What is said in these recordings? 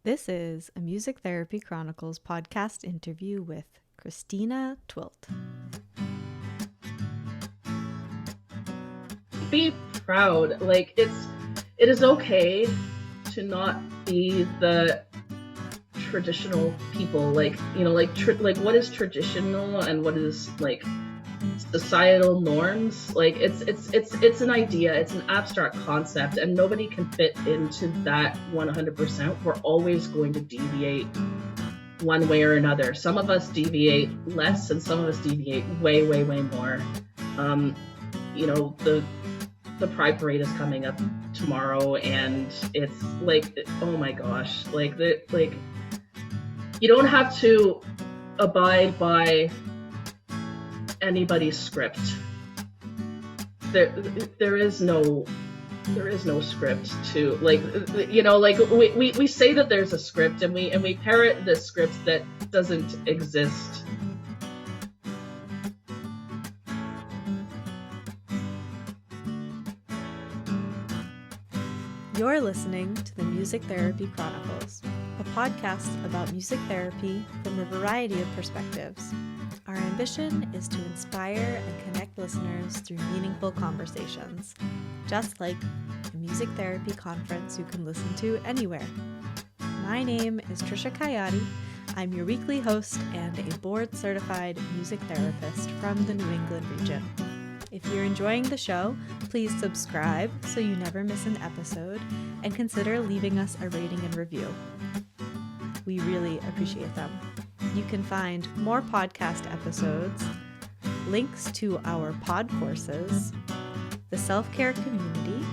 This is a Music Therapy Chronicles podcast interview with Kristina Twilt. Be proud. It is okay to not be the traditional people. What is traditional and what is societal norms. It's an idea, it's an abstract concept, and nobody can fit into that 100%. We're always going to deviate one way or another. Some of us deviate less and some of us deviate way more. The Pride Parade is coming up tomorrow, and it's oh my gosh, you don't have to abide by anybody's script. There is no script to we say that there's a script, and we parrot the script that doesn't exist. You're listening to the Music Therapy Chronicles, a podcast about music therapy from a variety of perspectives. Our ambition is to inspire and connect listeners through meaningful conversations, just like a music therapy conference you can listen to anywhere. My name is Trisha Kayati. I'm your weekly host and a board-certified music therapist from the New England region. If you're enjoying the show, please subscribe so you never miss an episode, and consider leaving us a rating and review. We really appreciate them. You can find more podcast episodes, links to our pod courses, the self-care community,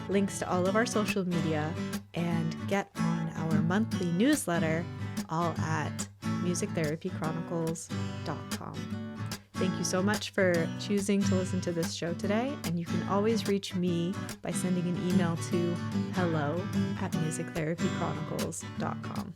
links to all of our social media, and get on our monthly newsletter, all at musictherapychronicles.com. Thank you so much for choosing to listen to this show today, and you can always reach me by sending an email to hello@musictherapychronicles.com.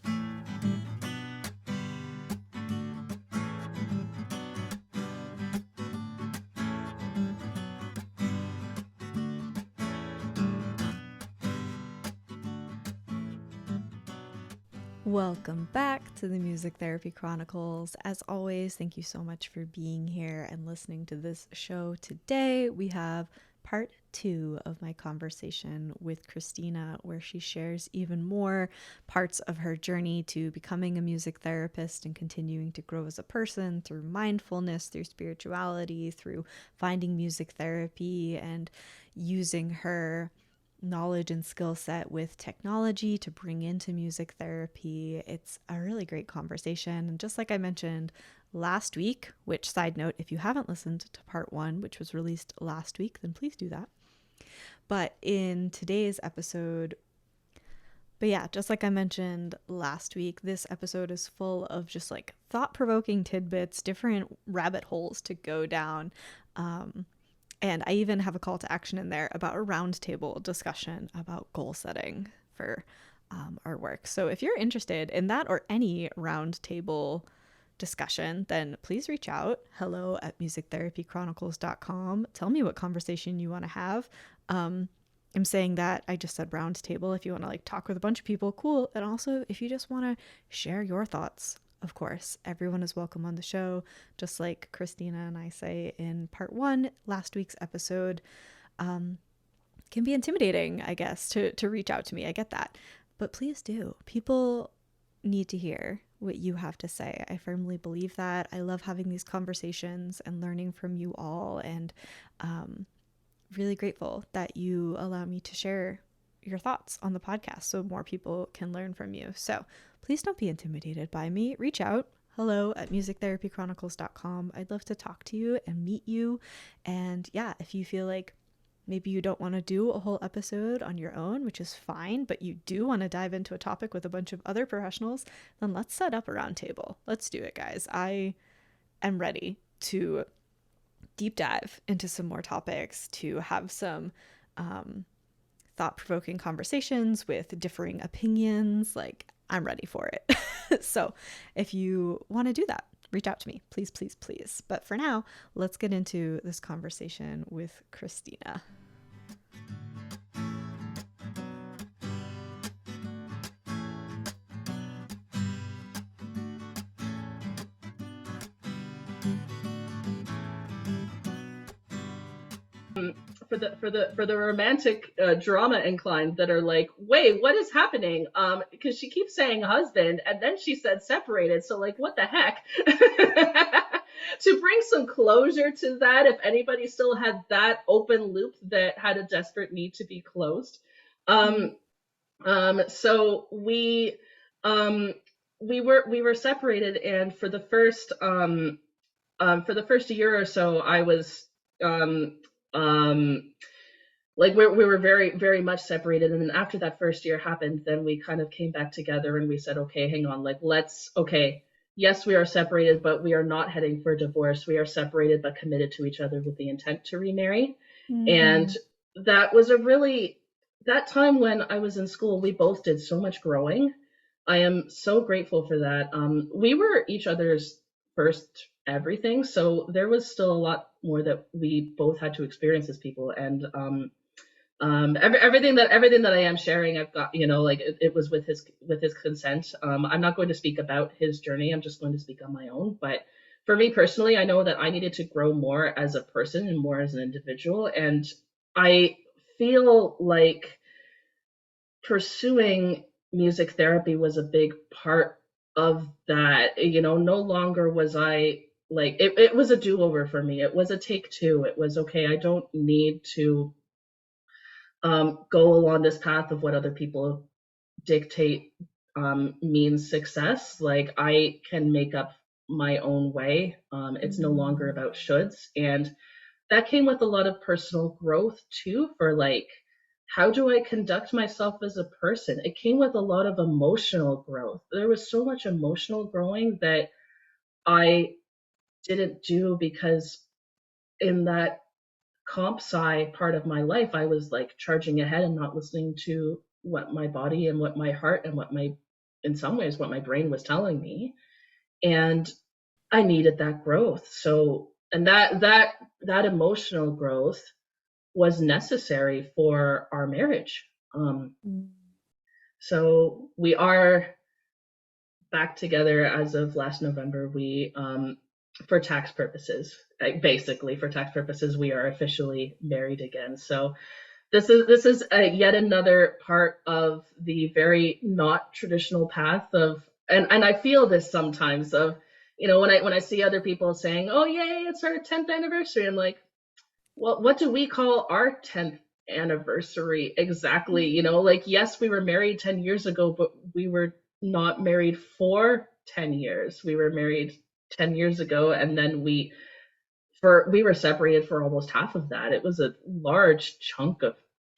Welcome back to the Music Therapy Chronicles. As always, thank you so much for being here and listening to this show. Today, we have part 2 of my conversation with Kristina, where she shares even more parts of her journey to becoming a music therapist and continuing to grow as a person through mindfulness, through spirituality, through finding music therapy, and using her knowledge and skill set with technology to bring into music therapy. It's a really great conversation. And just like I mentioned last week, which, side note, if you haven't listened to part 1, which was released last week, then please do that. But in today's episode, just like I mentioned last week, this episode is full of just thought-provoking tidbits, different rabbit holes to go down. And I even have a call to action in there about a roundtable discussion about goal setting for our work. So if you're interested in that or any roundtable discussion, then please reach out. hello@musictherapychronicles.com. Tell me what conversation you want to have. I'm saying that I just said roundtable. If you want to talk with a bunch of people, cool. And also if you just want to share your thoughts, of course, everyone is welcome on the show. Just like Kristina and I say in part 1, last week's episode, can be intimidating, I guess, to reach out to me. I get that. But please do. People need to hear what you have to say. I firmly believe that. I love having these conversations and learning from you all, and really grateful that you allow me to share your thoughts on the podcast so more people can learn from you. So please don't be intimidated by me. Reach out. hello@musictherapychronicles.com. I'd love to talk to you and meet you. And if you feel like maybe you don't want to do a whole episode on your own, which is fine, but you do want to dive into a topic with a bunch of other professionals, then let's set up a roundtable. Let's do it, guys. I am ready to deep dive into some more topics, to have some thought-provoking conversations with differing opinions. I'm ready for it. So if you want to do that, reach out to me, please, please, please. But for now, let's get into this conversation with Kristina. For the romantic drama inclined that are like, wait, what is happening? Because she keeps saying husband and then she said separated, so like, what the heck? To bring some closure to that, if anybody still had that open loop that had a desperate need to be closed. Mm. So um we were separated, and for the first year or so, I was um um like we were very very much separated, and then after that first year happened, then we kind of came back together and we said, okay, hang on, like, let's okay, yes, we are separated, but we are not heading for divorce. We are separated but committed to each other with the intent to remarry. And Mm-hmm. that was a really that time when I was in school, we both did so much growing. I am so grateful for that. We were each other's first everything, so there was still a lot more that we both had to experience as people. And everything that I am sharing, I've got, like, it was with his consent. I'm not going to speak about his journey. I'm just going to speak on my own. But for me personally, I know that I needed to grow more as a person and more as an individual, and I feel like pursuing music therapy was a big part of that. No longer was I like, it was a do-over for me. It was a take two. It was okay, I don't need to go along this path of what other people dictate means success. Like, I can make up my own way. It's no longer Mm. about shoulds. And that came with a lot of personal growth too, for like, how do I conduct myself as a person? It came with a lot of emotional growth. There was so much emotional growing that I didn't do, because in that comp sci part of my life, I was like charging ahead and not listening to what my body and what my heart and in some ways, what my brain was telling me. And I needed that growth. So, and that emotional growth was necessary for our marriage. Um, Mm. so we are back together as of last November. For tax purposes, basically for tax purposes, we are officially married again. So this is yet another part of the very not traditional path of, and I feel this sometimes of, when I see other people saying, oh yay, it's our 10th anniversary. I'm like, well, what do we call our 10th anniversary exactly? Like, yes, we were married 10 years ago, but we were not married for 10 years. We were married 10 years ago, and then we were separated for almost half of that. It was a large chunk of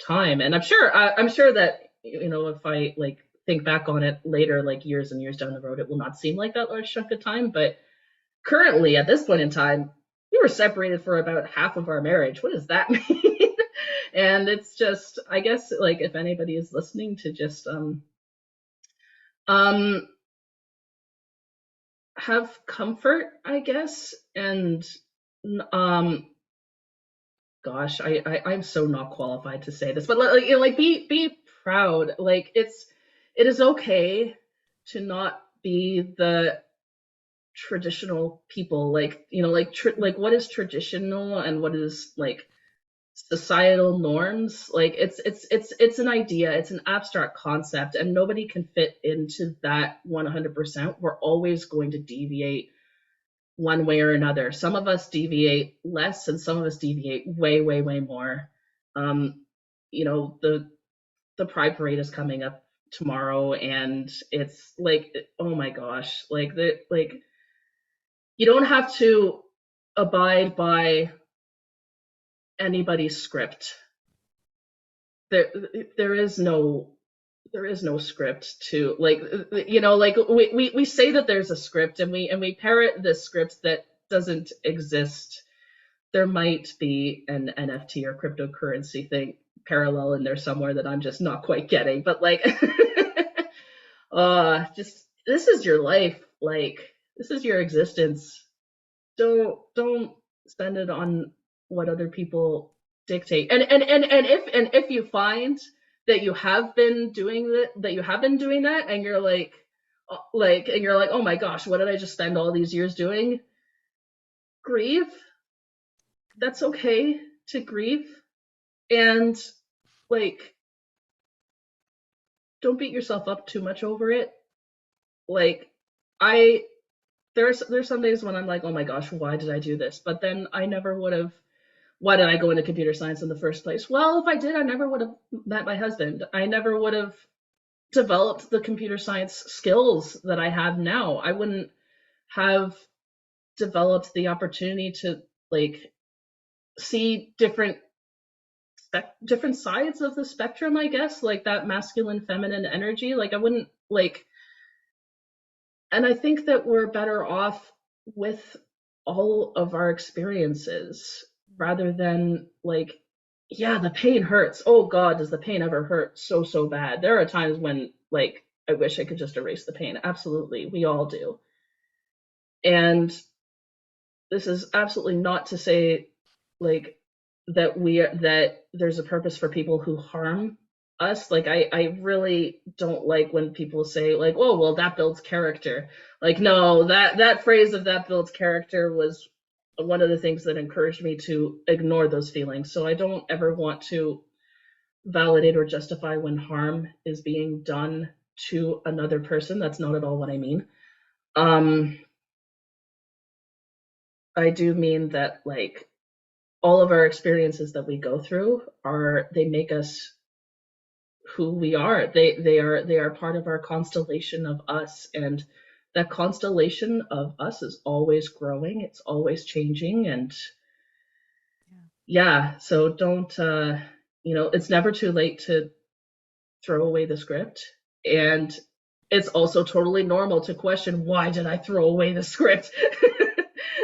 time. And I'm sure that, if I like think back on it later, like years and years down the road, it will not seem like that large chunk of time. But currently, at this point in time, we were separated for about half of our marriage. What does that mean? And it's just, I guess, like, if anybody is listening, to just um have comfort, I guess. And um gosh, I'm so not qualified to say this, but like, be proud. Like, it is okay to not be the traditional people. Like, like, what is traditional and what is like societal norms? Like, it's an idea, it's an abstract concept, and nobody can fit into that 100%. We're always going to deviate one way or another. Some of us deviate less, and some of us deviate way, way, way more. Um, the Pride Parade is coming up tomorrow, and it's like, oh my gosh, like, you don't have to abide by anybody's script. There, there is no there is no script to, like, like, we say that there's a script, and we parrot this script that doesn't exist. There might be an NFT or cryptocurrency thing parallel in there somewhere that I'm just not quite getting. But like, just, this is your life. Like, this is your existence. Don't spend it on what other people dictate. And if you find that you have been doing that, and you're like, oh my gosh, what did I just spend all these years doing? grieve. That's okay to grieve. And like, don't beat yourself up too much over it. Like, I there's some days when I'm like, oh my gosh, why did I do this? But then I never would have. Why did I go into computer science in the first place? Well, if I did, I never would have met my husband. I never would have developed the computer science skills that I have now. I wouldn't have developed the opportunity to like see different sides of the spectrum, I guess, like that masculine feminine energy. Like I wouldn't like, and I think that we're better off with all of our experiences rather than like, yeah, the pain hurts. Oh God, does the pain ever hurt so bad? There are times when like I wish I could just erase the pain. Absolutely, we all do. And this is absolutely not to say like that there's a purpose for people who harm us. Like I really don't like when people say like, oh well, that builds character. Like no, that phrase of that builds character was one of the things that encouraged me to ignore those feelings. So I don't ever want to validate or justify when harm is being done to another person. That's not at all what I mean. um I do mean that like all of our experiences that we go through are they make us who we are. They are part of our constellation of us, and that constellation of us is always growing, it's always changing. And yeah, so don't it's never too late to throw away the script. And it's also totally normal to question, why did I throw away the script?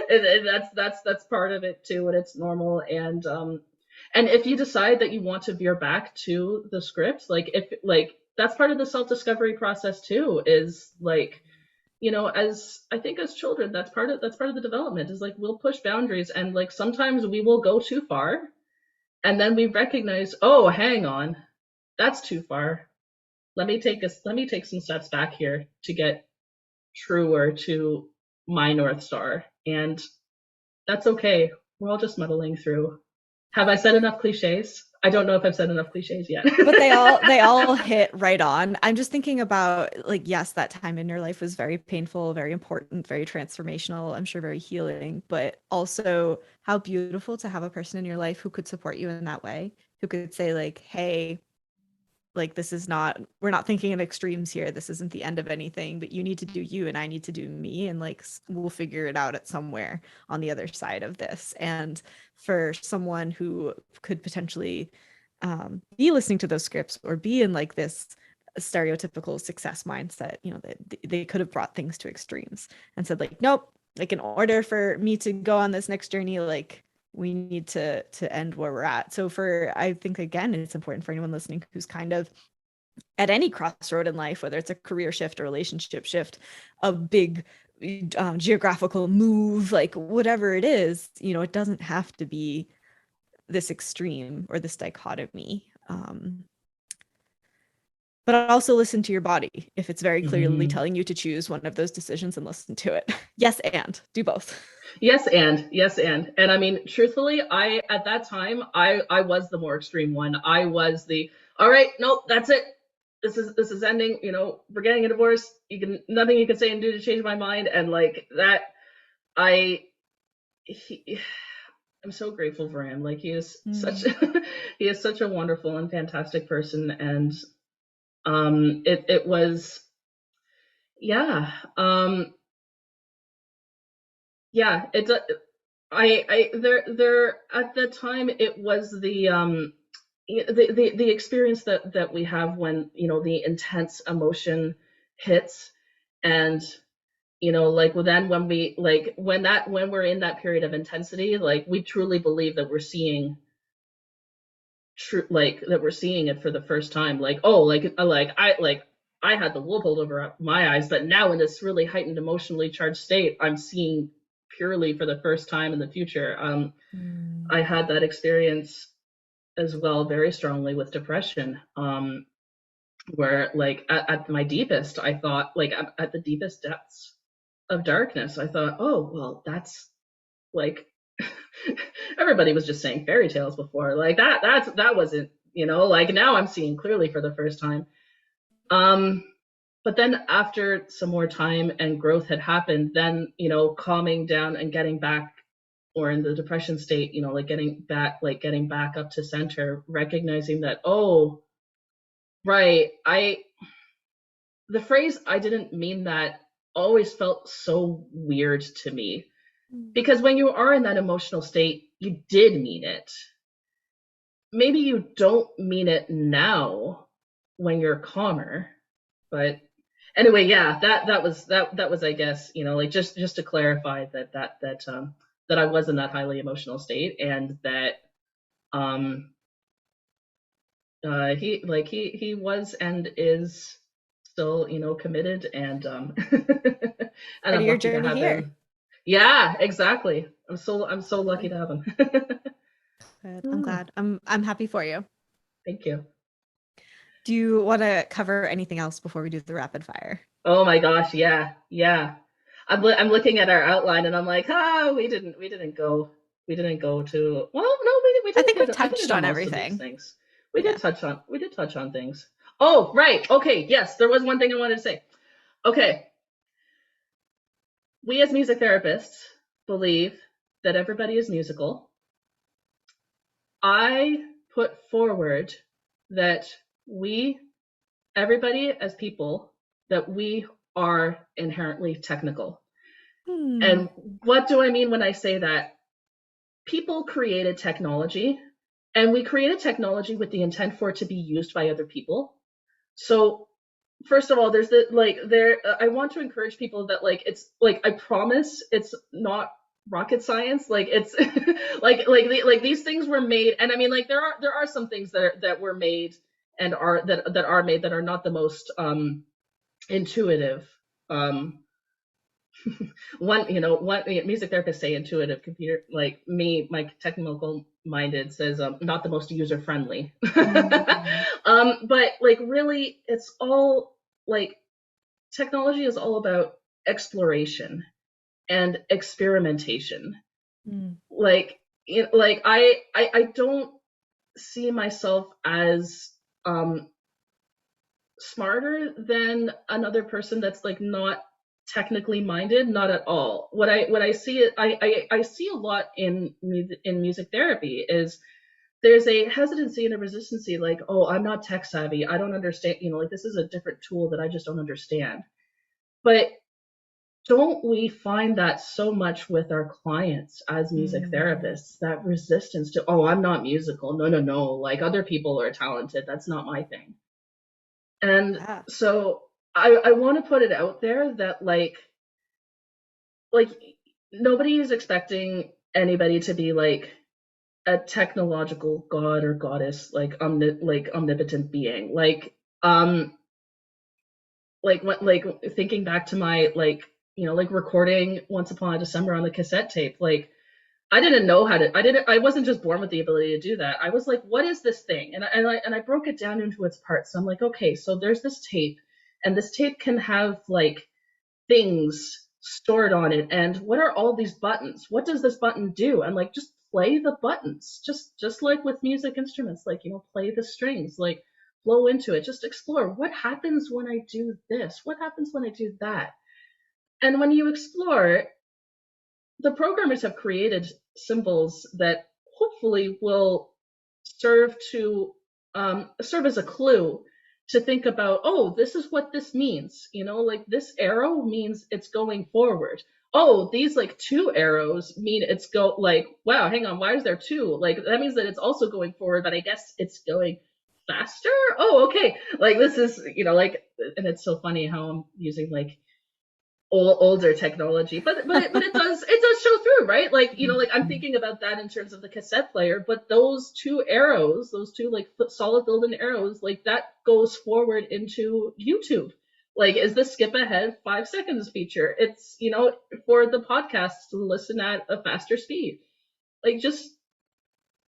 And that's part of it too, and it's normal. And if you decide that you want to veer back to the script, like if like that's part of the self-discovery process too, is like, as I think as children, that's part of the development, is like we'll push boundaries, and like sometimes we will go too far, and then we recognize, oh hang on, that's too far. Let me take some steps back here to get truer to my North Star. And that's okay. We're all just muddling through. Have I said enough cliches? I don't know if I've said enough cliches yet. But they all hit right on. I'm just thinking about like, yes, that time in your life was very painful, very important, very transformational, I'm sure very healing, but also how beautiful to have a person in your life who could support you in that way, who could say like, hey, like this is not, we're not thinking in extremes here, this isn't the end of anything, but you need to do you and I need to do me, and like we'll figure it out at somewhere on the other side of this. And for someone who could potentially be listening to those scripts or be in like this stereotypical success mindset, that they could have brought things to extremes and said like, nope, like in order for me to go on this next journey, like we need to end where we're at. So I think again, it's important for anyone listening who's kind of at any crossroad in life, whether it's a career shift, a relationship shift, a big geographical move, like whatever it is, it doesn't have to be this extreme or this dichotomy. But also listen to your body. If it's very clearly Mm-hmm. telling you to choose one of those decisions, and listen to it. Yes, and do both. Yes, and I mean, truthfully, I at that time I was the more extreme one. I was the, all right, nope, that's it. This is ending. We're getting a divorce. Nothing you can say and do to change my mind. And like that, I he, I'm so grateful for him. Like he is such Mm. he is such a wonderful and fantastic person. And it was, yeah, yeah, it's a, I there at the time it was the experience that we have when the intense emotion hits. And like then when we like when we're in that period of intensity, like we truly believe that we're seeing true, like that we're seeing it for the first time. Like, oh, I had the wool pulled over my eyes, but now in this really heightened emotionally charged state, I'm seeing purely for the first time in the future. Mm. I had that experience as well very strongly with depression, where like at my deepest, I thought, like at the deepest depths of darkness, I thought, oh well, like everybody was just saying fairy tales before. Like that wasn't, like now I'm seeing clearly for the first time. Um, but then after some more time and growth had happened, then, calming down and getting back, or in the depression state, getting back up to center, recognizing that, oh, right, the phrase "I didn't mean that" always felt so weird to me, because when you are in that emotional state, you did mean it. Maybe you don't mean it now when you're calmer, but anyway, yeah, that was, I guess, like, just to clarify that I was in that highly emotional state, and that um he was and is still, committed, and and Part I'm of your lucky to journey have here. him. Yeah, exactly. I'm so lucky to have him. Good. I'm Ah, glad. I'm happy for you. thank you. Do you want to cover anything else before we do the rapid fire? Oh my gosh, yeah, yeah. I'm looking at our outline, and I'm like, we didn't go to, well, no, we I did think we hit I think touched hit on most of these everything. things. Yeah. We did touch on things. Oh, right. Okay, yes, there was one thing I wanted to say. Okay, we as music therapists believe that everybody is musical. I put forward that we, everybody as people, that we are inherently technical. Hmm. And what do I mean when I say that? People created technology, and we created technology with the intent for it to be used by other people. So first of all, there's the, like, there I want to encourage people that, like, it's like, I promise it's not rocket science. Like, it's like these things were made, and I mean, like, there are some things that were made, and are made, that are not the most intuitive. um one music therapists say intuitive. Computer, like me, my technical minded, says not the most user friendly. Mm. But, like, really, it's all, like, technology is all about exploration and experimentation. Mm. Like, like, I don't see myself as um smarter than another person that's, like, not technically minded, not at all. What I see it I see a lot in music therapy is there's a hesitancy and a resistancy, like, oh, I'm not tech savvy, I don't understand, like, this is a different tool that I just don't understand. But don't we find that so much with our clients as music Mm. therapists, that resistance to, oh, I'm not musical, no, no, no, like, other people are talented, that's not my thing. And Yeah. so I want to put it out there that, like nobody is expecting anybody to be like a technological god or goddess, like omnipotent being. Like thinking back to my, like, recording Once Upon a December on the cassette tape. Like, I wasn't just born with the ability to do that. I was like, what is this thing? And I broke it down into its parts. So I'm like, okay, so there's this tape, and this tape can have, like, things stored on it, and what are all these buttons? What does this button do? And, like, just play the buttons, just like with music instruments, like, play the strings, like, blow into it, just explore what happens when I do this, what happens when I do that. And when you explore, the programmers have created symbols that hopefully will serve to serve as a clue to think about, oh, this is what this means, like, this arrow means it's going forward. Oh, these, like, two arrows mean it's go like, wow, hang on, why is there two? Like, that means that it's also going forward, but I guess it's going faster. Oh, okay, like, this is, like, and it's so funny how I'm using, like, older technology, but it does show through, right? Like, like, I'm Mhm. thinking about that in terms of the cassette player, but those two arrows, those two, like, solid golden arrows, like, that goes forward into YouTube. Like, is the skip ahead 5 seconds feature? It's, for the podcast to listen at a faster speed. Like, just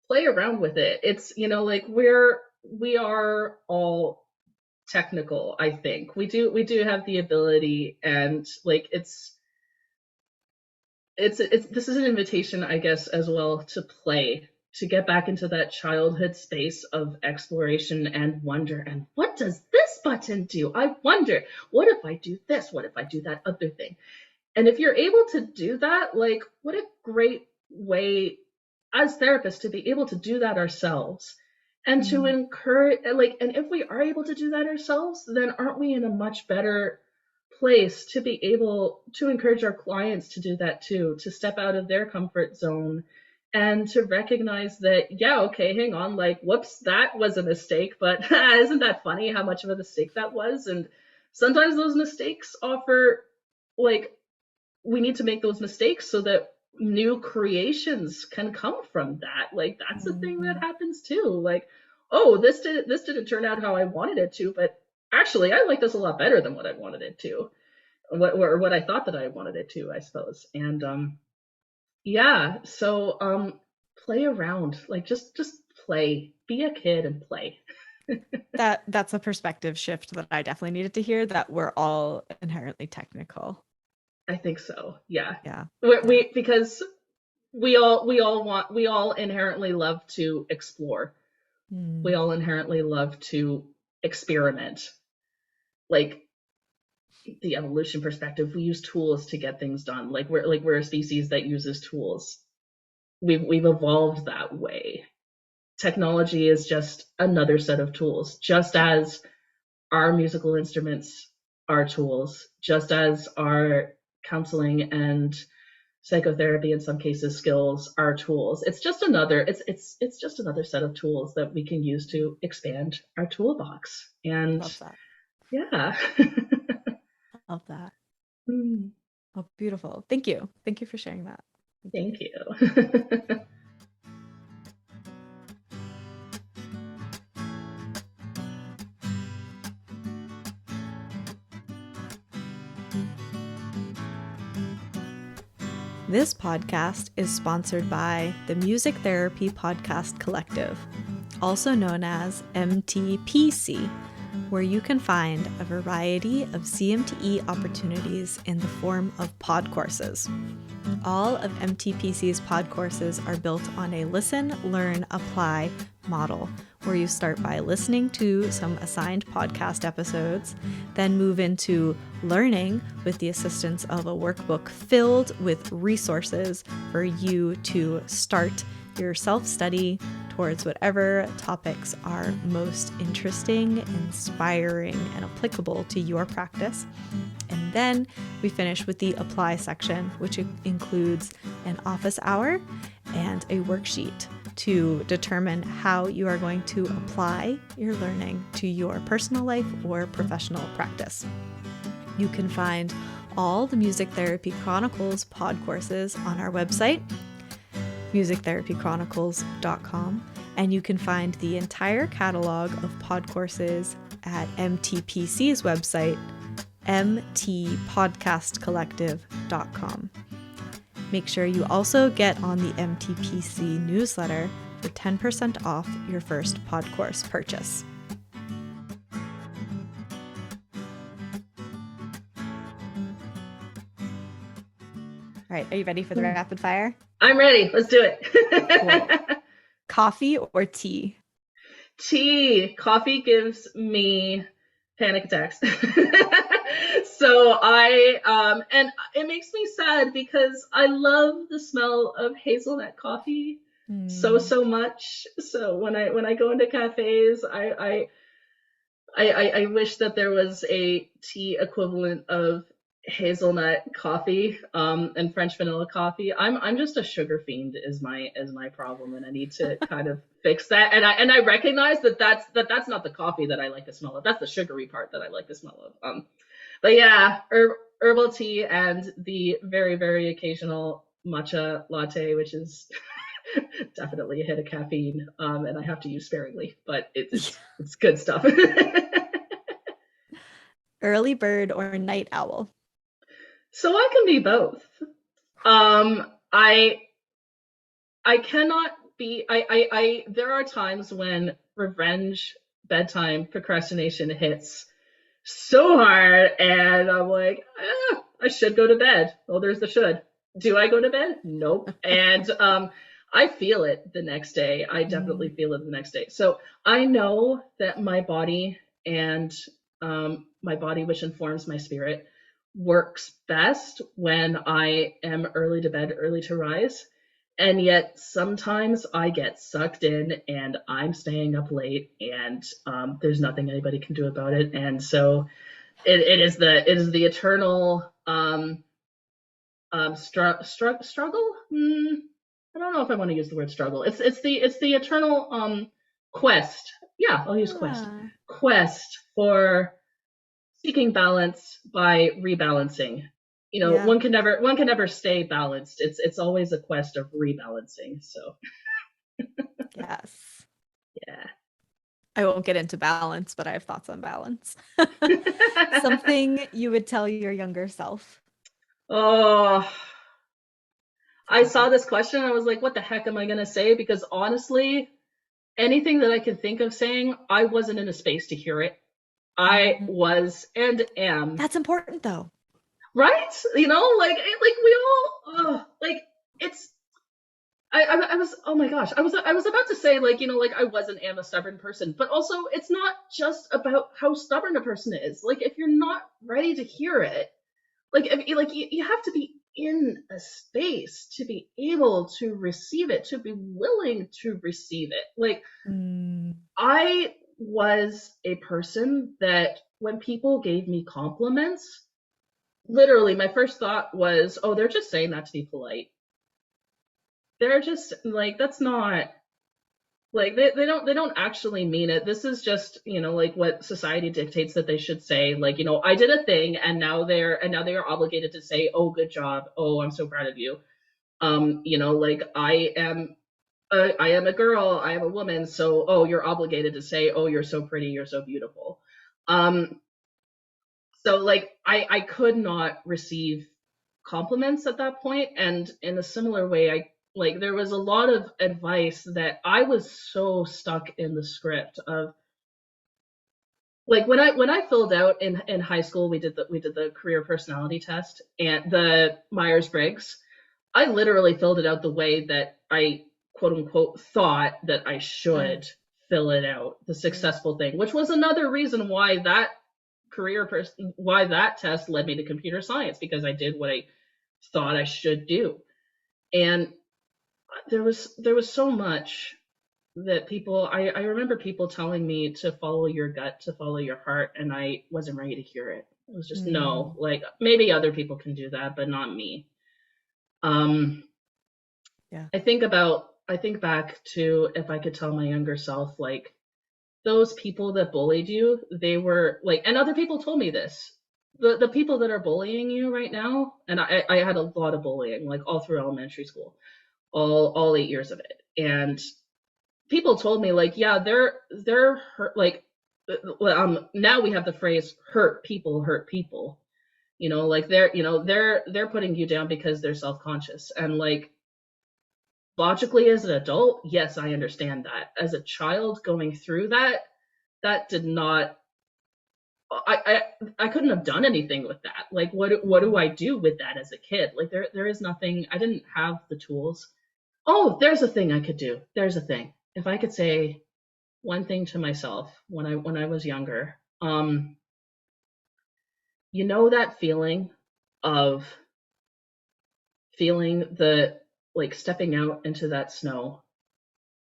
play around with it. It's, like, we are all technical. I think we do have the ability, and, like, it's this is an invitation, I guess, as well, to play, to get back into that childhood space of exploration and wonder. And what does this button do? I wonder, what if I do this? What if I do that other thing? And if you're able to do that, like, what a great way as therapists to be able to do that ourselves and to Mm. encourage, like, and if we are able to do that ourselves, then aren't we in a much better place to be able to encourage our clients to do that too, to step out of their comfort zone and to recognize that, yeah, okay, hang on, like, whoops, that was a mistake, but isn't that funny how much of a mistake that was? And sometimes those mistakes offer, like, we need to make those mistakes so that new creations can come from that. Like, that's the thing that Mhm. happens too. Like, oh, this didn't turn out how I wanted it to, but actually I like this a lot better than what I wanted it to, or what I thought that I wanted it to, I suppose. And yeah, so play around, like, just play, be a kid and play. That's a perspective shift that I definitely needed to hear, that we're all inherently technical. I think so. Yeah, Yeah. Yeah. we because we all inherently love to explore. We Mm. all inherently love to experiment. Like, the evolution perspective, we use tools to get things done. Like we're a species that uses tools. We've evolved that way. Technology is just another set of tools, just as our musical instruments are tools, just as our counseling and psychotherapy, in some cases skills, are tools. It's just another set of tools that we can use to expand our toolbox. And Love that. yeah. Love that. Mm, Oh, beautiful. Thank you. Thank you for sharing that. Thank you. thank you. This podcast is sponsored by the Music Therapy Podcast Collective, also known as MTPC, where you can find a variety of CMTE opportunities in the form of pod courses. All of MTPC's pod courses are built on a listen, learn, apply model, where you start by listening to some assigned podcast episodes, then move into learning with the assistance of a workbook filled with resources for you to start your self-study towards whatever topics are most interesting, inspiring, and applicable to your practice. And then we finish with the apply section, which includes an office hour and a worksheet to determine how you are going to apply your learning to your personal life or professional practice. You can find all the Music Therapy Chronicles pod courses on our website, musictherapychronicles.com, and you can find the entire catalog of pod courses at MTPC's website, mtpodcastcollective.com. Make sure you also get on the MTPC newsletter for 10% off your first pod course purchase. All right, are you ready for the rapid fire? I'm ready. Let's do it. Cool. Coffee or tea? Tea. Coffee gives me panic attacks. So and it makes me sad because I love the smell of hazelnut coffee so much. So when I go into cafes, I wish that there was a tea equivalent of hazelnut coffee, and French vanilla coffee. I'm just a sugar fiend is my problem, and I need to kind of fix that. And I recognize that's not the coffee that I like the smell of. That's the sugary part that I like the smell of. But yeah, herbal tea and the very, very occasional matcha latte, which is definitely a hit of caffeine, and I have to use sparingly, but it's good stuff. Early bird or night owl? So I can be both. I cannot be. There are times when revenge bedtime procrastination hits so hard, and I'm like, I should go to bed. Well, there's the should. Do I go to bed? Nope. And I feel it the next day. I definitely Mm, feel it the next day. So I know that and my body, which informs my spirit, works best when I am early to bed, early to rise. And yet sometimes I get sucked in and I'm staying up late and there's nothing anybody can do about it. And so it is the eternal struggle. I don't know if I want to use the word struggle. It's the eternal quest. Yeah, I'll use quest. yeah. Quest for seeking balance by rebalancing. You know, Yeah. one can never stay balanced. It's always a quest of rebalancing. So Yes. yeah. I won't get into balance, but I have thoughts on balance. Something you would tell your younger self. Oh, I It's saw okay. this question and I was like, what the heck am I gonna say? Because honestly, anything that I can think of saying, I wasn't in a space to hear it. I Mm. was and am. That's important though. Right? You know, like we all like it's I was oh my gosh I was about to say like you know like I was and am a stubborn person, but also it's not just about how stubborn a person is. Like if you're not ready to hear it, you have to be in a space to be able to receive it, to be willing to receive it. Like Mm. I was a person that when people gave me compliments, literally my first thought was, oh, they're just saying that to be polite. They're just like that's not like they don't actually mean it. This is just you know like what society dictates that they should say. Like you know I did a thing and now they are obligated to say, oh, good job, oh, I'm so proud of you. You know like I am a girl, I am a woman, so oh, you're obligated to say, oh, you're so pretty, you're so beautiful. um so like I could not receive compliments at that point, and in a similar way I like there was a lot of advice that I was so stuck in the script of like when I filled out in high school, we did the career personality test and the Myers-Briggs. I literally filled it out the way that I quote unquote thought that I Mm. should fill it out, the successful thing, which was another reason why why that test led me to computer science, because I did what I thought I should do. And there was so much that I remember people telling me to follow your gut, to follow your heart, and I wasn't ready to hear it. It was just no, Mm. like maybe other people can do that, but not me. Um Yeah. I think back to if I could tell my younger self like those people that bullied you, they were like and other people told me this. The people that are bullying you right now, and I had a lot of bullying like all through elementary school, all 8 years of it. And people told me like yeah they're hurt like now we have the phrase hurt people, you know like they're putting you down because they're self-conscious. And like logically as an adult, yes, I understand that. As a child going through that, that did not I couldn't have done anything with that. Like what do Mm. I do with that as a kid? Like there is nothing. I didn't have the tools. Oh, there's a thing I could do. There's a thing. If I could say one thing to myself when I was younger. You know that feeling of feeling the like stepping out into that snow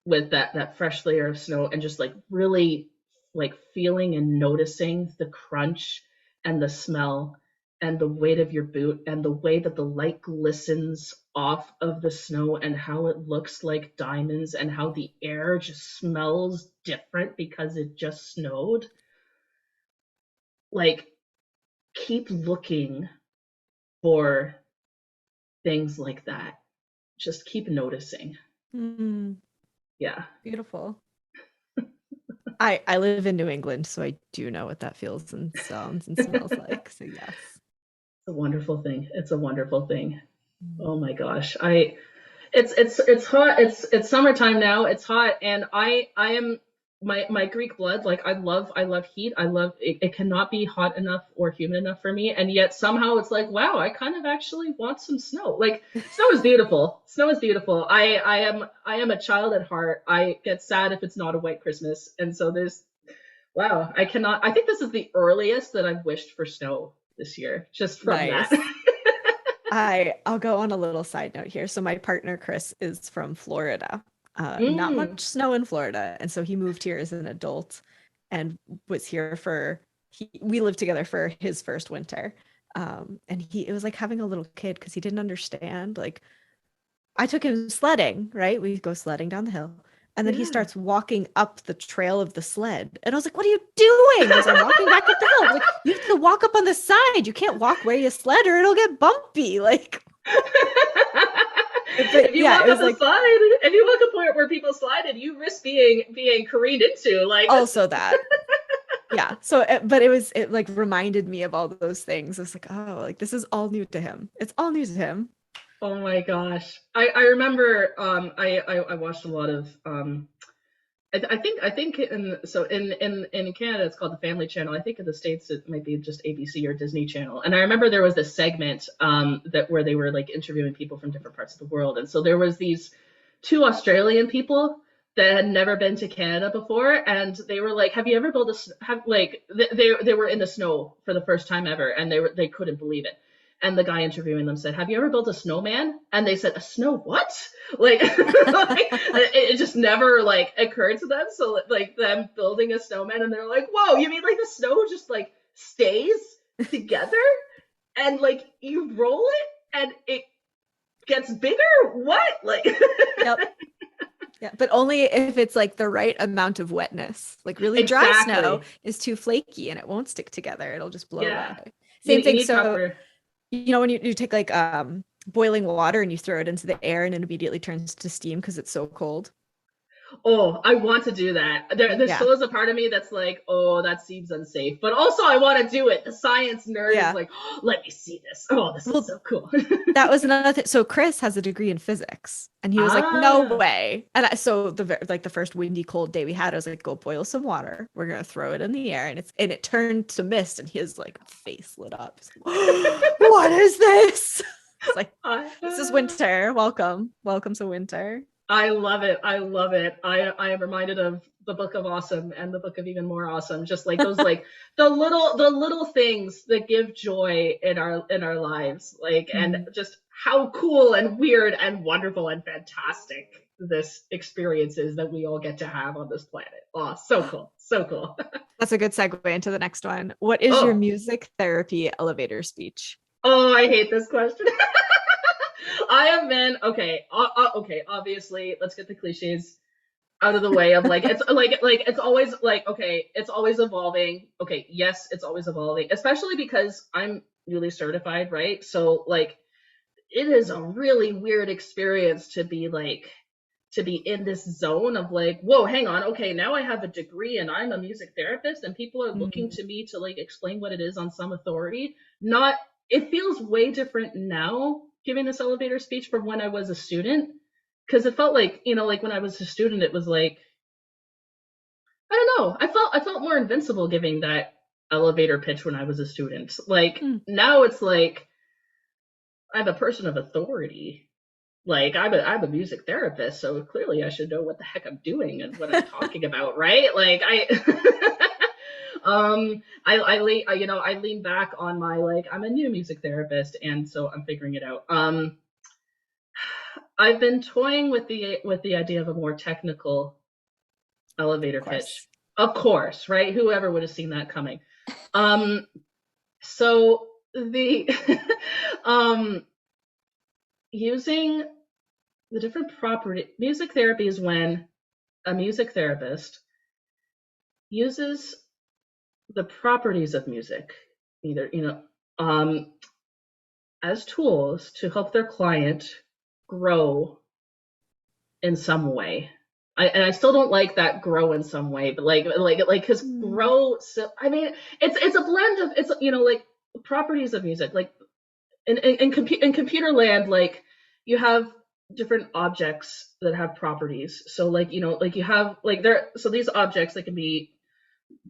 with that fresh layer of snow and just like really like feeling and noticing the crunch and the smell and the weight of your boot and the way that the light glistens off of the snow and how it looks like diamonds and how the air just smells different because it just snowed. Like keep looking for things like that. Just keep noticing. Mm. Yeah. Beautiful. I live in New England, so I do know what that feels and sounds and smells like. So yes. It's a wonderful thing. It's a wonderful thing. Mm. Oh my gosh. It's hot. It's summertime now. It's hot and I am my Greek blood, like I love heat. I love it, it cannot be hot enough or humid enough for me. And yet somehow it's like, wow, I kind of actually want some snow. Like snow is beautiful. Snow is beautiful. I am a child at heart. I get sad if it's not a white Christmas. And so there's wow, I cannot I think this is the earliest that I've wished for snow this year, just from that. Nice. I'll go on a little side note here. So my partner Chris is from Florida. Not Mm, much snow in Florida, and so he moved here as an adult and was here for we lived together for his first winter. And it was like having a little kid because he didn't understand. Like I took him sledding, right? We go sledding down the hill. And then he yeah. starts walking up the trail of the sled. And I was like, what are you doing? He goes, I'm walking back up the hill. I was like, you have to walk up on the side. You can't walk where you sled or it'll get bumpy. Like, If but you yeah, walk it up was a like slide, if you walk up where people slided, you risk being careened into. Like that's also that. Yeah. So, but it like reminded me of all those things. It's like, oh, like this is all new to him. It's all new to him. oh my gosh. I remember I watched a lot of I think in Canada it's called the Family Channel. I think in the States it might be just ABC or Disney Channel. And I remember there was this segment that where they were like interviewing people from different parts of the world. And so there was these two Australian people that had never been to Canada before, and they were like, "Have you ever built a have like they were in the snow for the first time ever, and they couldn't believe it." And the guy interviewing them said, "Have you ever built a snowman?" And they said, "A snow what?" Like, like it just never like occurred to them. So like them building a snowman, and they're like, "Whoa, you mean like the snow just like stays together and like you roll it and it gets bigger? What?" Like Yep. Yeah, but only if it's like the right amount of wetness. Like really dry snow exactly. is too flaky and it won't stick together. It'll just blow away. Yeah. Same You thing. need So, proper. you know, when you take like boiling water and you throw it into the air and it immediately turns to steam because it's so cold. Oh, I want to do that. There Yeah. still is a part of me that's like, oh, that seems unsafe. But also, I want to do it. The science nerd is Yeah. like, oh, let me see this. Oh, this is Well, so cool. that was another thing. So Chris has a degree in physics, and he was like, "No Ah, way!" And so like the first windy, cold day we had, I was like, "Go boil some water. We're gonna throw it in the air," and it turned to mist, and his like face lit up. He's like, what is this? It's like this is I, winter. Welcome, welcome to winter. I love it. I love it. I am reminded of the Book of Awesome and the Book of Even More Awesome. Just like those, like the little things that give joy in our lives, like and Mm. just how cool and weird and wonderful and fantastic this experience is that we all get to have on this planet. Oh, so cool, so cool. That's a good segue into the next one. What is your Oh, music therapy elevator speech? oh, I hate this question. I have been okay. Okay, obviously, let's get the cliches out of the way of like it's always like okay it's always evolving. Okay, yes, it's always evolving, especially because I'm newly certified, right? So like it is a really weird experience to be like to be in this zone of like, whoa, hang on, okay, now I have a degree and I'm a music therapist and people are looking Mm. to me to like explain what it is on some authority. Not It feels way different now giving this elevator speech from when I was a student, because it felt like, like when I was a student it was like, I don't know, I felt more invincible giving that elevator pitch when I was a student. Like Mm. now it's like I'm a person of authority. Like I'm a music therapist, so clearly I should know what the heck I'm doing and what I'm talking about, right? Like I lean back on my like I'm a new music therapist and so I'm figuring it out. I've been toying with the idea of a more technical Of elevator pitch. course. Of course, right? Whoever would have seen that coming. Um so the um using the different property music therapy is when a music therapist uses the properties of music, either as tools to help their client grow in some way. I still don't like that grow in some way, but like because Mm. grow. So I mean, it's a blend of it's like properties of music, like in computer land, like you have different objects that have properties. So like, like you have like there so these objects, they can be,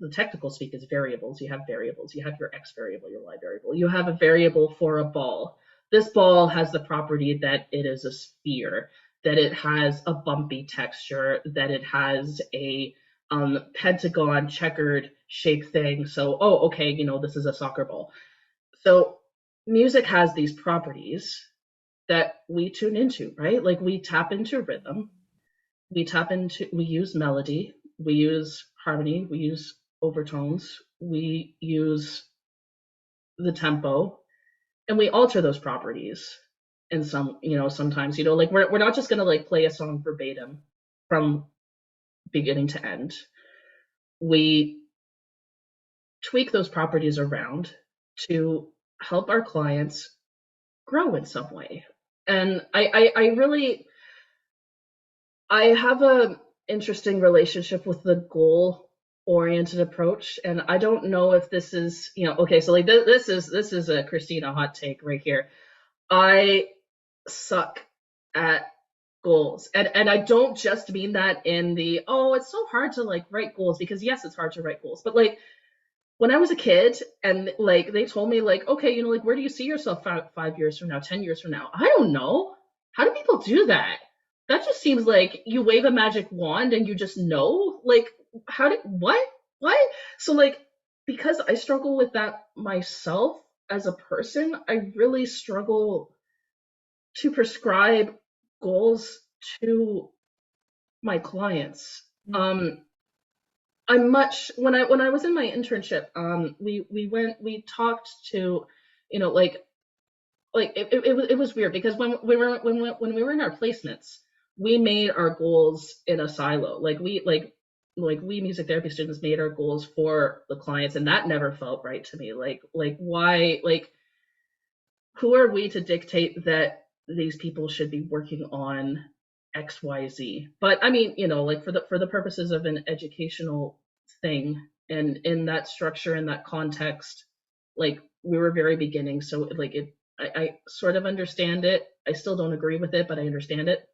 the technical speak is variables. You have variables. You have your x variable, your y variable. You have a variable for a ball. This ball has the property that it is a sphere, that it has a bumpy texture, that it has a pentagon checkered shape thing. So, oh, okay, this is a soccer ball. So music has these properties that we tune into, right? Like we tap into rhythm, we use melody, we use harmony, we use overtones, we use the tempo, and we alter those properties. And sometimes, like we're not just gonna like play a song verbatim from beginning to end. We tweak those properties around to help our clients grow in some way. And I really, I have a interesting relationship with the goal oriented approach, and I don't know if this is, okay, so like this is a Kristina hot take right here. I suck at goals. And I don't just mean that in the, oh, it's so hard to like write goals, because yes, it's hard to write goals, but like when I was a kid and like they told me like, okay, like where do you see yourself 5 years from now, 10 years from now? I don't know. How do people do that? That just seems like you wave a magic wand and you just know. Like, how did what? So like, because I struggle with that myself as a person, I really struggle to prescribe goals to my clients. I'm much when I was in my internship, we talked to, like it was weird because when we were in our placements, we made our goals in a silo. Like we music therapy students made our goals for the clients, and that never felt right to me. Like why, like who are we to dictate that these people should be working on XYZ? But I mean, like for the purposes of an educational thing, and in that structure, in that context, like we were very beginning, so like I sort of understand it. I still don't agree with it, but I understand it.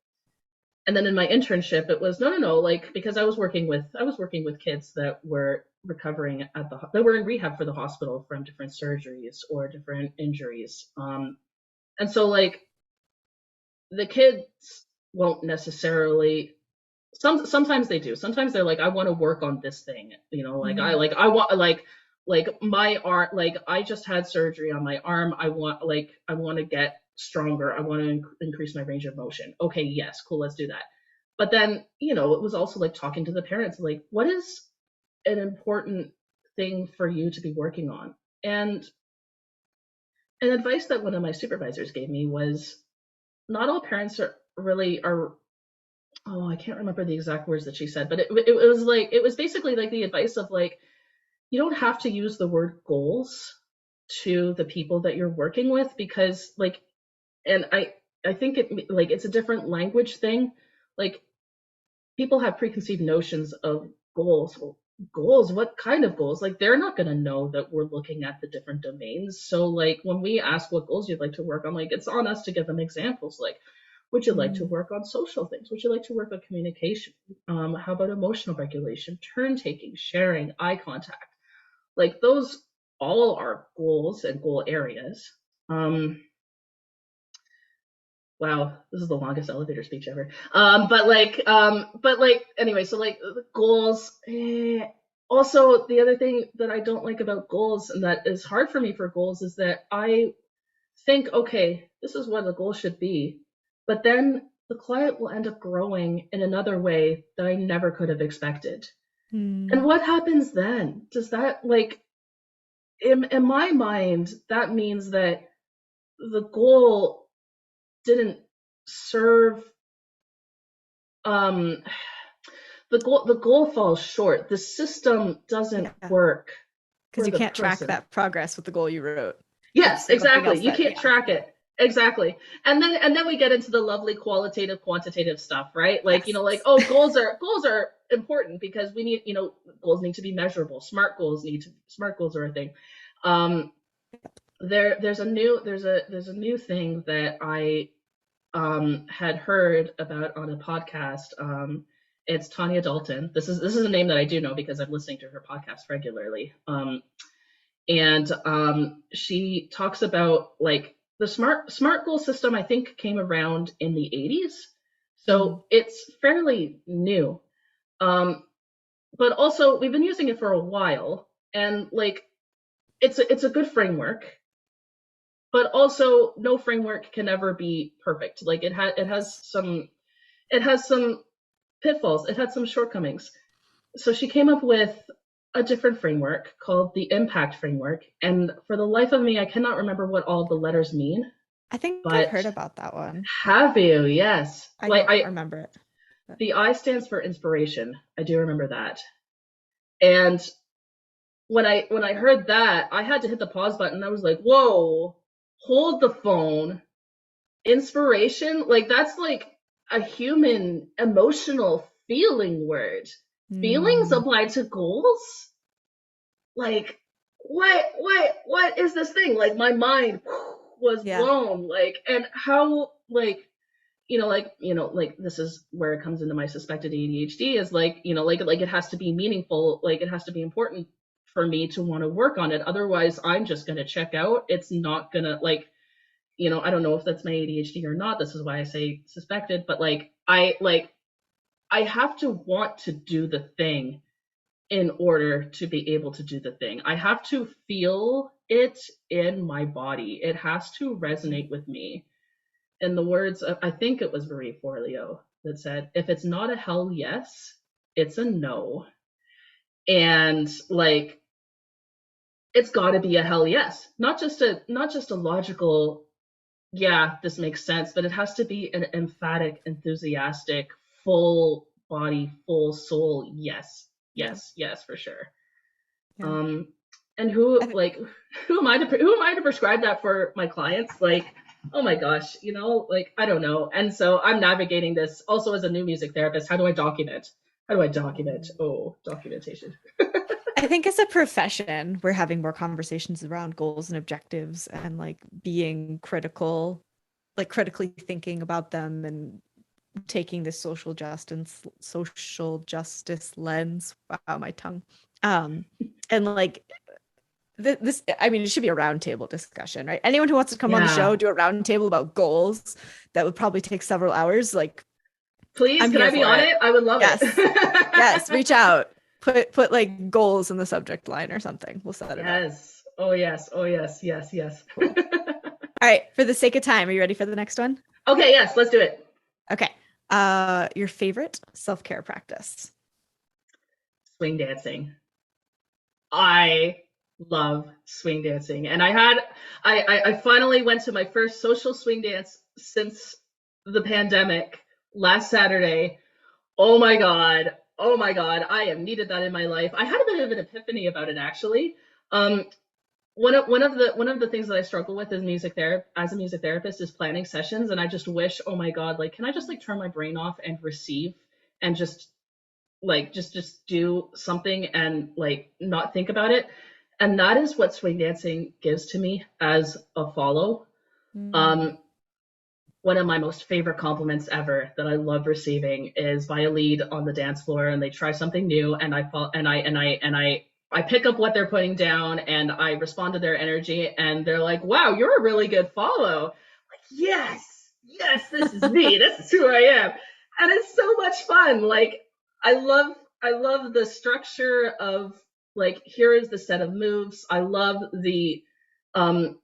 And then in my internship, it was no, like because I was working with kids that were recovering that were in rehab for the hospital from different surgeries or different injuries. And so like the kids won't necessarily, sometimes they do. Sometimes they're like, I want to work on this thing, like I want like my arm, like I just had surgery on my arm. I want to get stronger. I want to increase my range of motion. Okay, yes, cool, let's do that. But then, it was also like talking to the parents, like, what is an important thing for you to be working on? And an advice that one of my supervisors gave me was, not all parents are, oh, I can't remember the exact words that she said, but it was basically like the advice of like, you don't have to use the word goals to the people that you're working with, because like, and I think it's a different language thing. Like people have preconceived notions of goals. Well, goals, what kind of goals? Like they're not going to know that we're looking at the different domains. So like when we ask what goals you'd like to work on, like it's on us to give them examples. Like, would you like to work on social things? Would you like to work on communication? How about emotional regulation, turn taking, sharing, eye contact? Like those all are goals and goal areas. Wow, this is the longest elevator speech ever. But like anyway, so like the goals. Also, the other thing that I don't like about goals, and that is hard for me for goals, is that I think, okay, this is what the goal should be, but then the client will end up growing in another way that I never could have expected. And what happens then? Does that, like, in my mind, that means that the goal didn't serve, um the goal falls short. The system doesn't work Because for you the can't track person. that progress with the goal you wrote. Yes, It's something exactly. else You that, can't yeah, track yeah. it. Exactly. And then we get into the lovely qualitative, quantitative stuff, right? Like, Yes. like, oh, goals are important because we need, goals need to be measurable. Smart goals are a thing. Um there's a new thing that had heard about on a podcast. It's Tanya Dalton. This is a name that I do know because I'm listening to her podcast regularly. And she talks about like the smart goal system. I think came around in the 80s, Mm. so it's fairly new. Um, but also we've been using it for a while, and like it's a good framework, but also no framework can ever be perfect. Like it has some pitfalls, it had some shortcomings. So she came up with a different framework called the impact framework, and for the life of me I cannot remember what all the letters mean. I think I've But heard about that one. have you? Yes. I Like don't I remember it. But the I stands for inspiration. I do remember that. And when I heard that, I had to hit the pause button. I was like, "Whoa, hold the phone. Inspiration? Like that's like a human emotional feeling word. Feelings mm, apply to goals? Like what is this thing?" Like my mind was yeah. blown. Like, and how, like, like this is where it comes into my suspected ADHD, is like, like it has to be meaningful, like it has to be important for me to want to work on it. Otherwise, I'm just going to check out. It's not going to, like, I don't know if that's my ADHD or not. This is why I say suspected, but I have to want to do the thing in order to be able to do the thing. I have to feel it in my body. It has to resonate with me. In the words of, I think it was Marie Forleo that said, if it's not a hell yes, it's a no. And like, it's got to be a hell yes, not just a logical, yeah, this makes sense, but it has to be an emphatic, enthusiastic, full body, full soul yes, Yeah. yes, yes, for sure. Yeah. Um, and I who am I to prescribe that for my clients? Like, oh my gosh, like I don't know. And so I'm navigating this also as a new music therapist. How do I document? How do I document? Oh, documentation. I think as a profession, we're having more conversations around goals and objectives and like being critical, like critically thinking about them and taking this social justice lens. Wow, my tongue. Um, and like this, I mean, it should be a roundtable discussion, right? Anyone who wants to come on the show, Yeah. do a roundtable about goals that would probably take several hours. Like, Please, I'm can here I be for on it. it? I would love it. Yes. Yes. Reach out. Put like goals in the subject line or something. We'll set it up. Yes. Oh yes. Oh yes. Yes. Yes. Cool. All right. For the sake of time, are you ready for the next one? Okay. Yes. Let's do it. Okay. Your favorite self-care practice. Swing dancing. I love swing dancing, and I finally went to my first social swing dance since the pandemic last Saturday. Oh my god. Oh my god. I have needed that in my life. I had a bit of an epiphany about it, actually. Um, one of the things that I struggle with as a music therapist is planning sessions, and I just wish, oh my god, like, can I just like turn my brain off and receive, and just like just do something and like not think about it. And that is what swing dancing gives to me as a follow. Mm. Um, One of my most favorite compliments ever that I love receiving is by a lead on the dance floor, and they try something new, and I fall and I pick up what they're putting down, and I respond to their energy, and they're like, "Wow, you're a really good follow." Like, yes, yes, this is me. This is who I am, and it's so much fun. Like, I love I love the structure of, like, here is the set of moves. I love um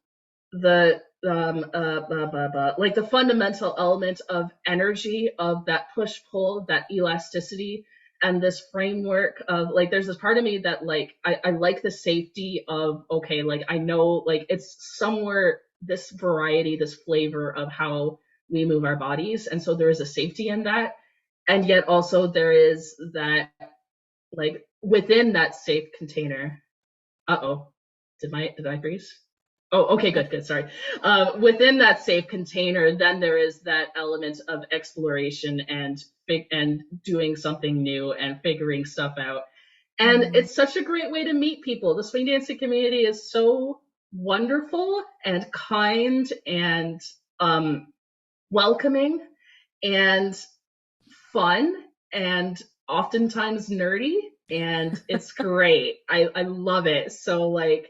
like the fundamental element of energy, of that push pull, that elasticity, and this framework of, like, there's this part of me that, like, I like the safety of, okay, like, I know, like, it's somewhere this variety, this flavor of how we move our bodies, and so there is a safety in that, and yet also there is that, like, within that safe container. Uh-oh, did I freeze? Oh, okay, Nope. good, good. Sorry. Within that safe container, then there is that element of exploration and doing something new and figuring stuff out. And Mm. it's such a great way to meet people. The swing dancing community is so wonderful and kind, and welcoming and fun and oftentimes nerdy, and it's great. I love it. So like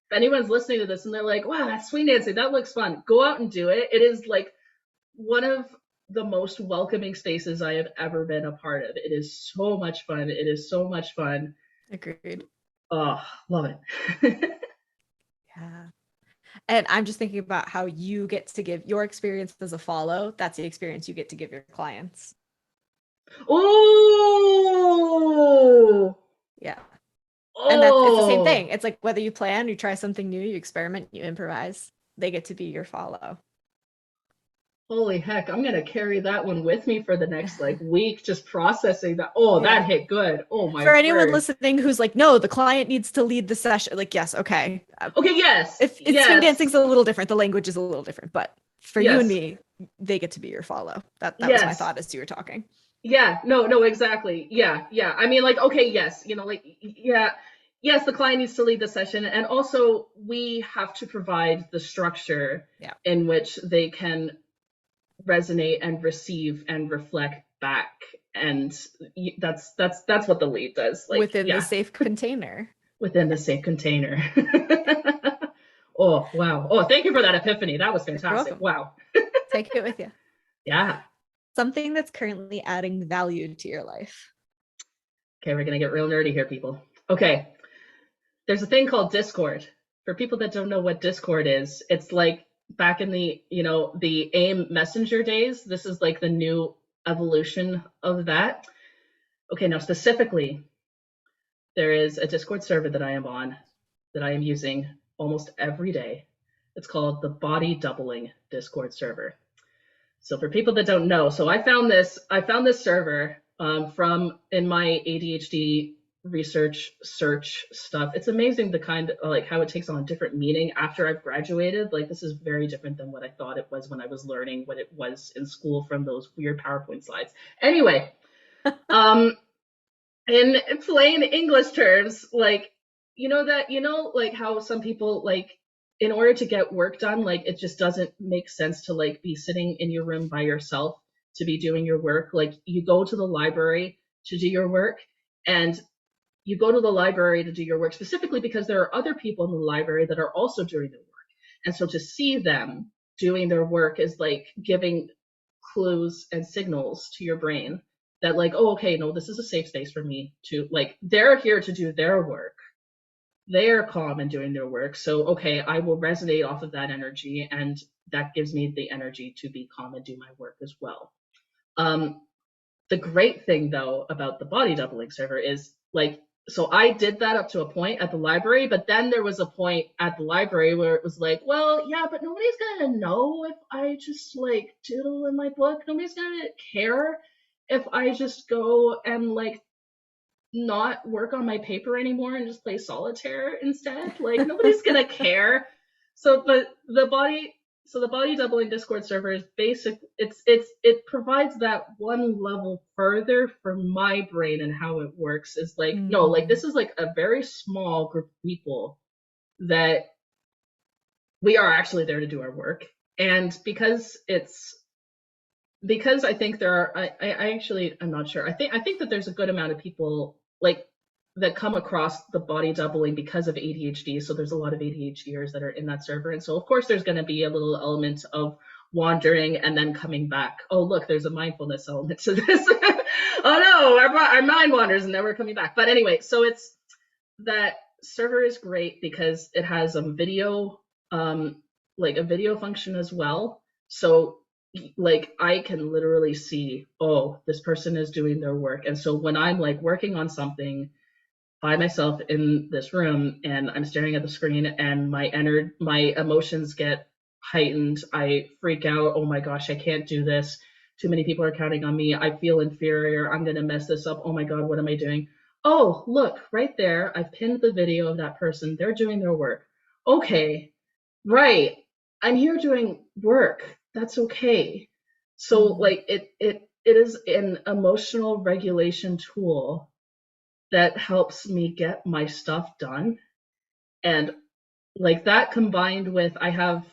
if anyone's listening to this and they're like, wow, that's sweet dancing, that looks fun, go out and do it. It is like one of the most welcoming spaces I have ever been a part of. It is so much fun. It is so much fun. Agreed. Oh, love it. Yeah. And I'm just thinking about how you get to give your experience as a follow. That's the experience you get to give your clients. Oh, Yeah. And it's the same thing. oh, It's like whether you plan, you try something new, you experiment, you improvise, they get to be your follow. holy heck. I'm going to carry that one with me for the next like week, just processing that. Oh, that Yeah. hit good. Oh, my For anyone word. listening who's like, no, the client needs to lead the session. Like, yes, okay. Okay, yes, If it's swing yes, dancing's a little different, the language is a little different, but for you and yes, me, they get to be your follow. That was my yes. thought as you were talking. Yeah, no, no, exactly. Yeah, yeah. I mean, like, okay, yes, like, yeah, yes, the client needs to lead the session. And also, we have to provide the structure Yeah. in which they can resonate and receive and reflect back. And that's what the lead does. Like, Within the yeah, safe container. within the safe container. Oh, wow. Oh, thank you for that epiphany. That was You're fantastic. welcome. Wow. Take it with you. Yeah. Something that's currently adding value to your life. Okay, we're going to get real nerdy here, people. Okay. There's a thing called Discord. For people that don't know what Discord is, it's like back in the AIM Messenger days. This is like the new evolution of that. Okay, now specifically, there is a Discord server that I am on that I am using almost every day. It's called the Body Doubling Discord server. So for people that don't know, so I found this server from in my ADHD research search stuff. It's amazing the kind of like how it takes on different meaning after I've graduated. Like this is very different than what I thought it was when I was learning what it was in school from those weird PowerPoint slides. Anyway, um, in plain English terms, like like how some people like in order to get work done, like it just doesn't make sense to like be sitting in your room by yourself to be doing your work. Like you go to the library to do your work, and you go to the library to do your work specifically because there are other people in the library that are also doing their work. And so to see them doing their work is like giving clues and signals to your brain that like, oh, okay, no, this is a safe space for me to like, they're here to do their work. They're calm and doing their work. So, okay, I will resonate off of that energy, and that gives me the energy to be calm and do my work as well. Um, the great thing though about the body doubling server is like, so I did that up to a point at the library, but then there was a point at the library where it was like, well, yeah, but nobody's gonna know if I just like doodle in my book. Nobody's gonna care if I just go and like not work on my paper anymore and just play solitaire instead. Like nobody's gonna care. So but the body doubling Discord server is basic. It provides that one level further for my brain and how it works is like no, like Mm. this is like a very small group of people that we are actually there to do our work. And because I think there are I actually I'm not sure. I think that there's a good amount of people like that come across the body doubling because of ADHD. So there's a lot of ADHDers that are in that server. And so of course there's going to be a little element of wandering and then coming back. Oh, look, there's a mindfulness element to this. Oh no, our mind wanders and then we're coming back. But anyway, so it's that server is great because it has video like a video function as well. So like I can literally see, oh, this person is doing their work. And so when I'm like working on something by myself in this room and I'm staring at the screen and my emotions get heightened, I freak out, oh my gosh, I can't do this. Too many people are counting on me. I feel inferior. I'm going to mess this up. Oh my god, what am I doing? Oh, look, right there. I've pinned the video of that person. They're doing their work. Okay, right. I'm here doing work. That's okay. So Mm. like it is an emotional regulation tool that helps me get my stuff done. And like that combined with I have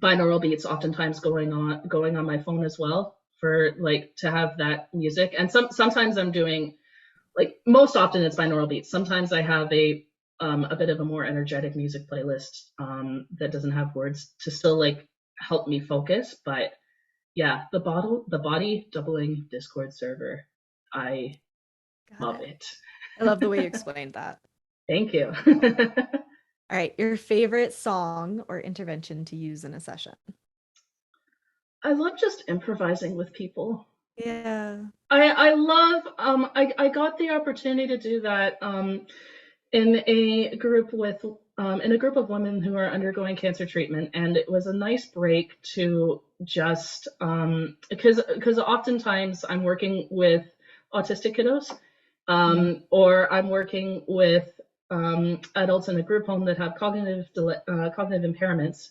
binaural beats oftentimes going on my phone as well for like to have that music. And sometimes I'm doing like most often it's binaural beats. Sometimes I have a bit of a more energetic music playlist that doesn't have words to still like help me focus. But yeah, the body doubling Discord server, I Got love it. it. I love the way you explained that. Thank you. All right, your favorite song or intervention to use in a session? I love just improvising with people. Yeah. I love I got the opportunity to do that in a group with in a group of women who are undergoing cancer treatment, and it was a nice break to just because oftentimes I'm working with autistic kiddos, Mm. or I'm working with adults in a group home that have cognitive impairments,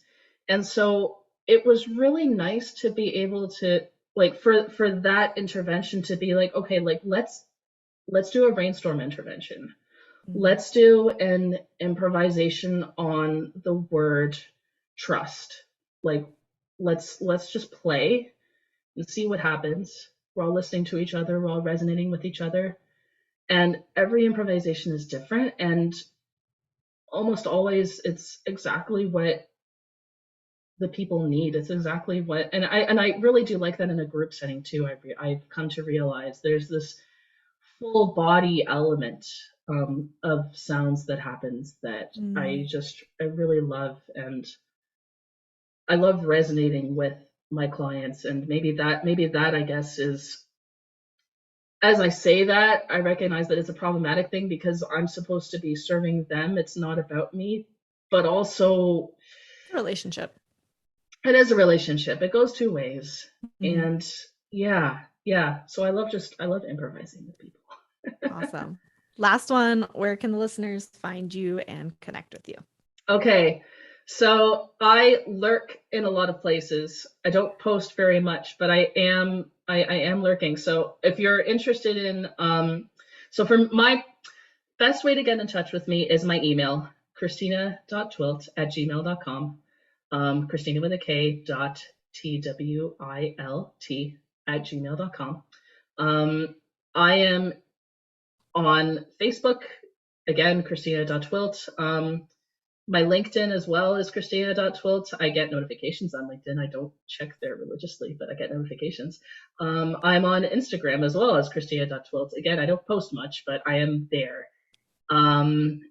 and so it was really nice to be able to like for that intervention to be like, okay, like let's do a brainstorm intervention. Mm. Let's do an improvisation on the word trust. Like let's just play and see what happens. We're all listening to each other, we're all resonating with each other. And every improvisation is different, and almost always it's exactly what the people need. It's exactly what, and I really do like that in a group setting too. I've come to realize there's this full body element of sounds that happens that Mm. I really love, and I love resonating with my clients. And maybe that I guess is, as I say that, I recognize that it's a problematic thing because I'm supposed to be serving them. It's not about me, but also It's a relationship. it is a relationship. It goes two ways. Mhm. And yeah, yeah. So I love improvising with people. Awesome. Last one, where can the listeners find you and connect with you? Okay. So I lurk in a lot of places. I don't post very much, but I am lurking. So if you're interested in so for my best way to get in touch with me is my email, Kristina.twilt@gmail.com. Kristina with a K dot TWILT@gmail.com. I am on Facebook, again, Kristina.twilt. My LinkedIn as well is Kristina.twilt. I get notifications on LinkedIn. I don't check there religiously, but I get notifications. I'm on Instagram as well as Kristina.twilt. Again, I don't post much, but I am there. And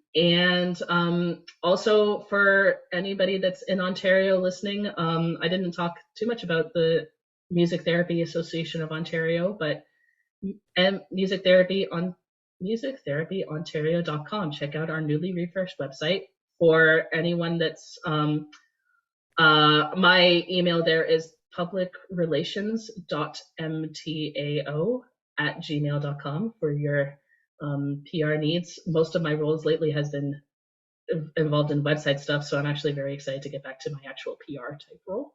also for anybody that's in Ontario listening, I didn't talk too much about the Music Therapy Association of Ontario, but music therapy on musictherapyontario.com. Check out our newly refreshed website. For anyone that's my email there is publicrelations.mtao@gmail.com for your PR needs. Most of my roles lately has been involved in website stuff, so I'm actually very excited to get back to my actual PR type role.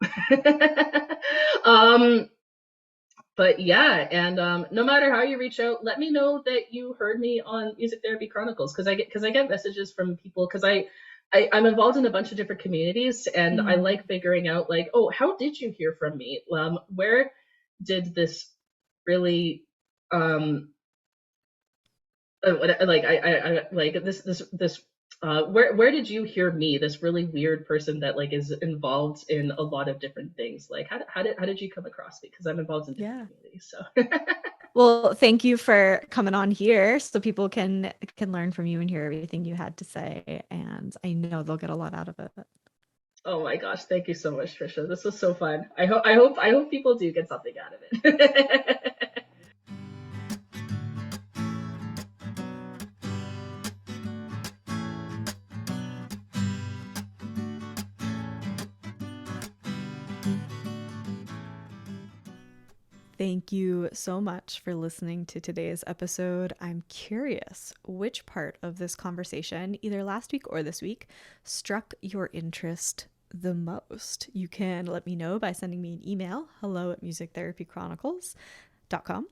um, but yeah, and no matter how you reach out, let me know that you heard me on Music Therapy Chronicles, because I get messages from people, because I'm involved in a bunch of different communities, and I Mm. like figuring out like, oh, how did you hear from me? Where did this really like I like this where did you hear me, this really weird person that like is involved in a lot of different things? Like how did you come across me? Because I'm involved in different Yeah. communities, so Well, thank you for coming on here so people can learn from you and hear everything you had to say. And I know they'll get a lot out of it. oh my gosh, thank you so much, Trisha. This was so fun. I hope people do get something out of it. Thank you so much for listening to today's episode. I'm curious which part of this conversation, either last week or this week, struck your interest the most. You can let me know by sending me an email, hello@musictherapychronicles.com.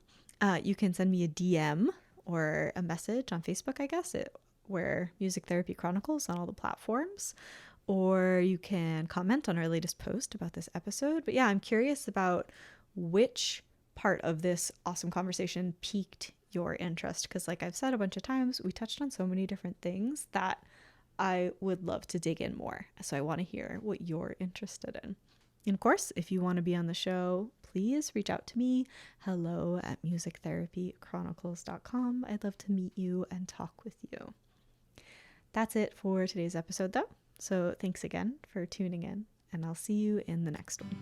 You can send me a DM or a message on Facebook, I guess, where Music Therapy Chronicles on all the platforms. or you can comment on our latest post about this episode. But yeah, I'm curious about which part of this awesome conversation piqued your interest, because like I've said a bunch of times, we touched on so many different things that I would love to dig in more. So I want to hear what you're interested in. And of course, if you want to be on the show, please reach out to me. hello@musictherapychronicles.com. I'd love to meet you and talk with you. That's it for today's episode, though. So thanks again for tuning in, and I'll see you in the next one.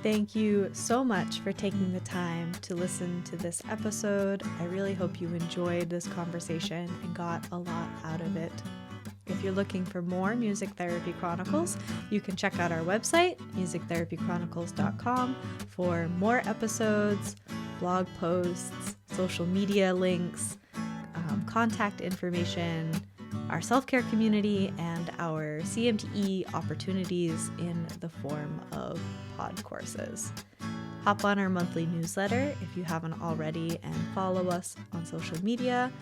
Thank you so much for taking the time to listen to this episode. I really hope you enjoyed this conversation and got a lot out of it. If you're looking for more Music Therapy Chronicles, you can check out our website, musictherapychronicles.com, for more episodes, blog posts, social media links, contact information, our self-care community, and our CMTE opportunities in the form of pod courses. Hop on our monthly newsletter if you haven't already, and follow us on social media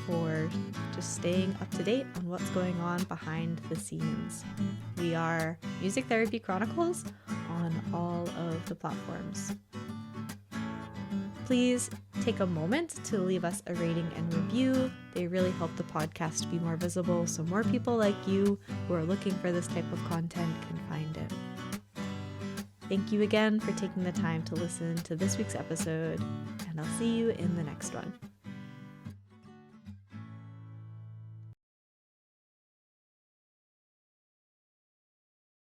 for just staying up to date on what's going on behind the scenes. We are Music Therapy Chronicles on all of the platforms. Please take a moment to leave us a rating and review. They really help the podcast be more visible, so more people like you who are looking for this type of content can find it. Thank you again for taking the time to listen to this week's episode, and I'll see you in the next one.